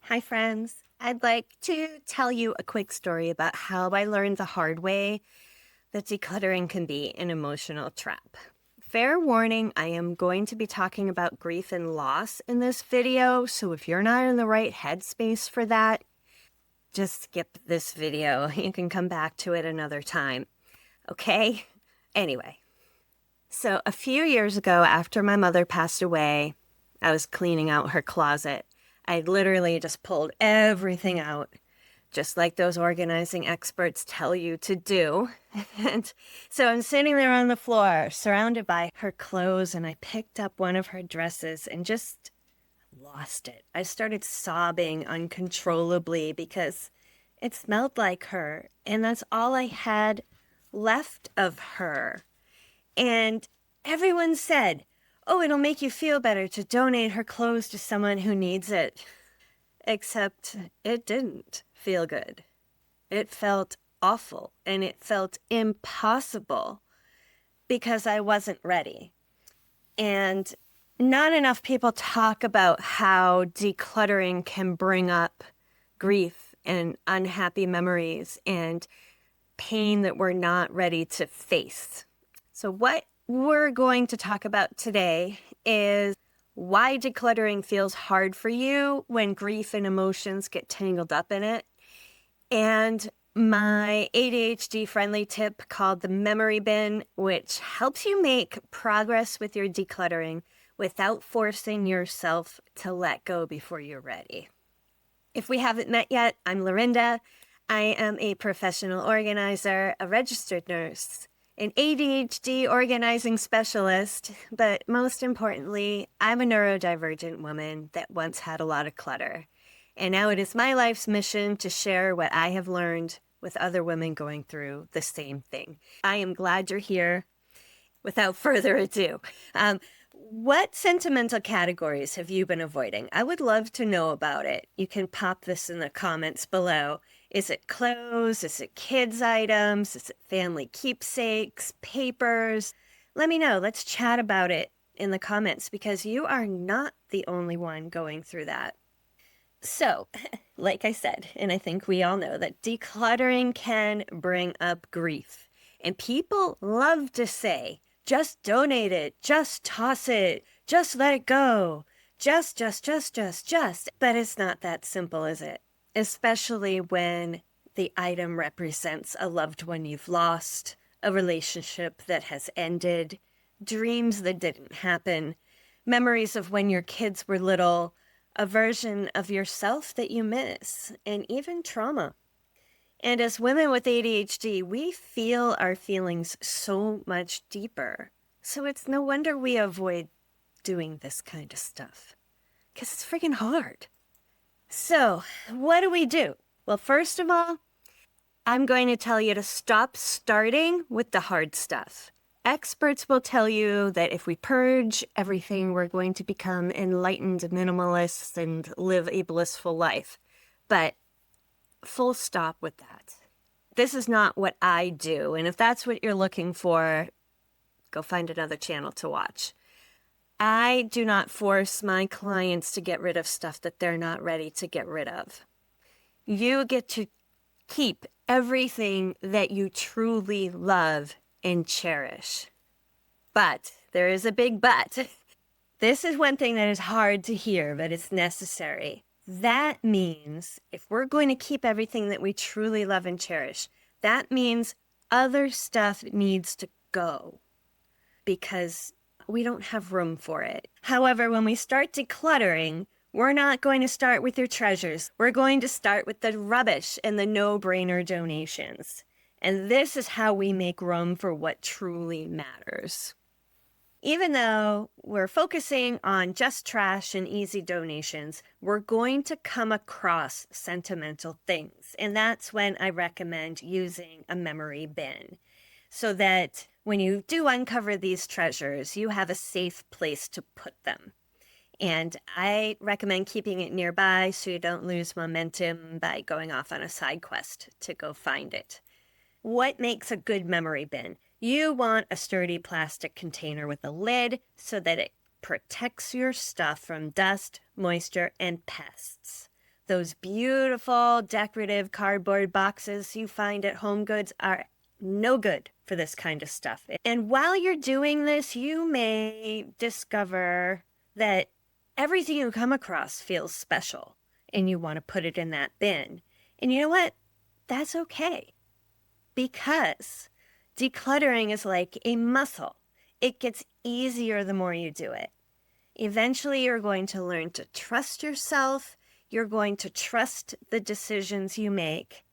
Hi, friends. I'd like to tell you a quick story about how I learned the hard way that decluttering can be an emotional trap. Fair warning, I am going to be talking about grief and loss in this video, so if you're not in the right headspace for that, just skip this video. You can come back to it another time, okay? Anyway, so a few years ago, after my mother passed away, I was cleaning out her closet. I literally just pulled everything out, just like those organizing experts tell you to do. And so I'm sitting there on the floor, surrounded by her clothes, and I picked up one of her dresses and just lost it. I started sobbing uncontrollably because it smelled like her, and that's all I had left of her. And everyone said, "Oh, it'll make you feel better to donate her clothes to someone who needs it." Except it didn't feel good. It felt awful, and it felt impossible because I wasn't ready. And not enough people talk about how decluttering can bring up grief and unhappy memories and pain that we're not ready to face. So what we're going to talk about today is why decluttering feels hard for you when grief and emotions get tangled up in it, and my ADHD-friendly tip called the memory bin, which helps you make progress with your decluttering without forcing yourself to let go before you're ready. If we haven't met yet, I'm Lorinda. I am a professional organizer, a registered nurse, an ADHD Organizing Specialist, but most importantly, I'm a neurodivergent woman that once had a lot of clutter. And now it is my life's mission to share what I have learned with other women going through the same thing. I am glad you're here. Without further ado, what sentimental categories have you been avoiding? I would love to know about it. You can pop this in the comments below. Is it clothes? Is it kids' items? Is it family keepsakes, papers? Let me know. Let's chat about it in the comments because you are not the only one going through that. So, like I said, and I think we all know that decluttering can bring up grief. And people love to say, just donate it, just toss it, just let it go, just. But it's not that simple, is it? Especially when the item represents a loved one you've lost, a relationship that has ended, dreams that didn't happen, memories of when your kids were little, a version of yourself that you miss, and even trauma. And as women with ADHD, we feel our feelings so much deeper. So it's no wonder we avoid doing this kind of stuff, because it's freaking hard. So what do we do? Well, first of all, I'm going to tell you to stop starting with the hard stuff. Experts will tell you that if we purge everything, we're going to become enlightened minimalists and live a blissful life. But full stop with that. This is not what I do. And if that's what you're looking for, go find another channel to watch. I do not force my clients to get rid of stuff that they're not ready to get rid of. You get to keep everything that you truly love and cherish. But there is a big but. This is one thing that is hard to hear, but it's necessary. That means if we're going to keep everything that we truly love and cherish, that means other stuff needs to go because we don't have room for it. However, when we start decluttering, we're not going to start with your treasures. We're going to start with the rubbish and the no-brainer donations. And this is how we make room for what truly matters. Even though we're focusing on just trash and easy donations, we're going to come across sentimental things. And that's when I recommend using a memory bin so that when you do uncover these treasures, you have a safe place to put them. And I recommend keeping it nearby so you don't lose momentum by going off on a side quest to go find it. What makes a good memory bin? You want a sturdy plastic container with a lid so that it protects your stuff from dust, moisture, and pests. Those beautiful decorative cardboard boxes you find at Home Goods are no good for this kind of stuff. And while you're doing this, you may discover that everything you come across feels special and you want to put it in that bin. And you know what? That's okay, because decluttering is like a muscle. It gets easier the more you do it. Eventually, you're going to learn to trust yourself. You're going to trust the decisions you make,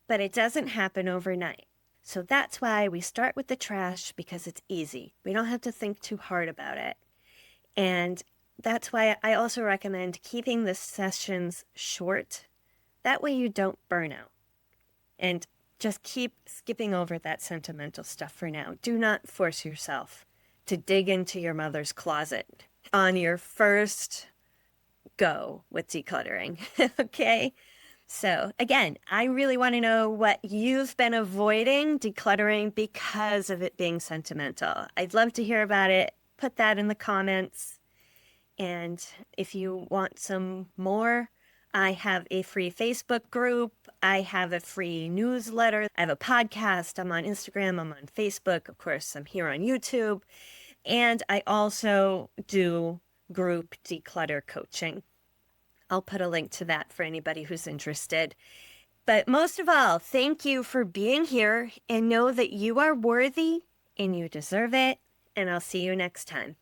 but it doesn't happen overnight. So that's why we start with the trash, because it's easy. We don't have to think too hard about it. And that's why I also recommend keeping the sessions short. That way you don't burn out. And just keep skipping over that sentimental stuff for now. Do not force yourself to dig into your mother's closet on your first go with decluttering, okay? So again, I really want to know what you've been avoiding decluttering because of it being sentimental. I'd love to hear about it. Put that in the comments. And if you want some more, I have a free Facebook group. I have a free newsletter. I have a podcast. I'm on Instagram. I'm on Facebook. Of course, I'm here on YouTube. And I also do group declutter coaching. I'll put a link to that for anybody who's interested. But most of all, thank you for being here, and know that you are worthy and you deserve it. And I'll see you next time.